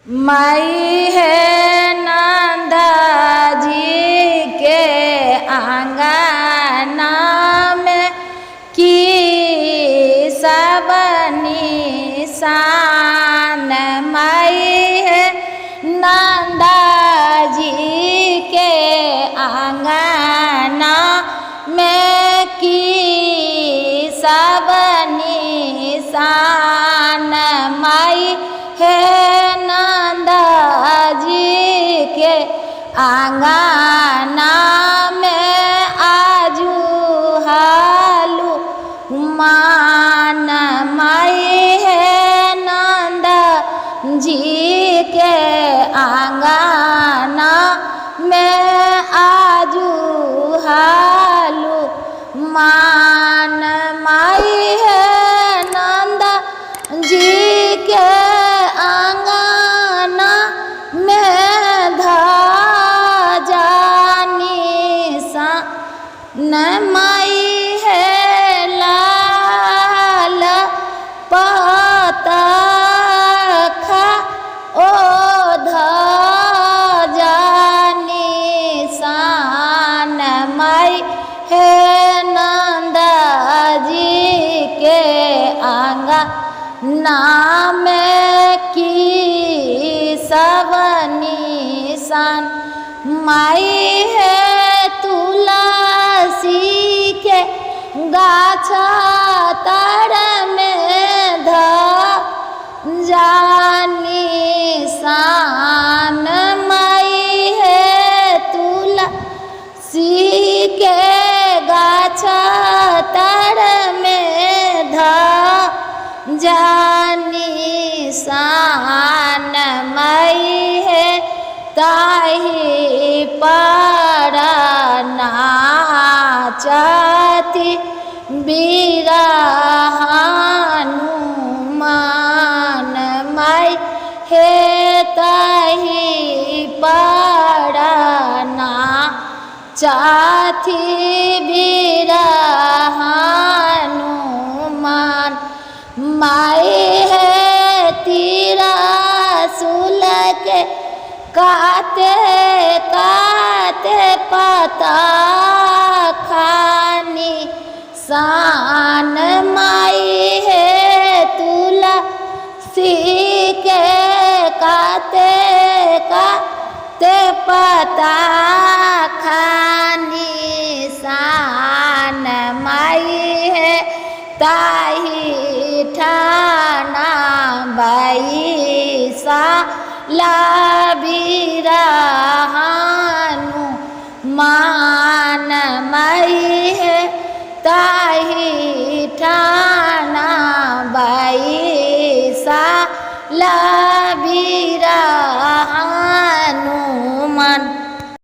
माई है नंदा जी के आंगना में की सब निशान। माई है नंदा जी के आंगना में की सब निशान। माई है नंदा जी के आंगना में आजू हालू मान। माई है नंदा जी के आंगना में आजू हालू मान। माई है नंदा जी के आंगना में धाजानी सा न। माई है लाल पताखा ओ धाजानी सान। माई है नंदा जी के आंगना में की सब निशान। माई है तुलसी के गाछा तर में धाजानी सान। माई है तुलसी के गाछा तर में धाजानी सान। माई है ताही पर नाचती बीरा हनुमान। माई है ताही पर नाचती बीरा हनुमान। माई है तीरा सुल के काते काते पता खानी सान। माई है तुलसी के काते काते पता खानी सान। माई है ताही ठाना बैसा लाबीरा हनुमान। माई है ताही ठाना बैसा लाबीरा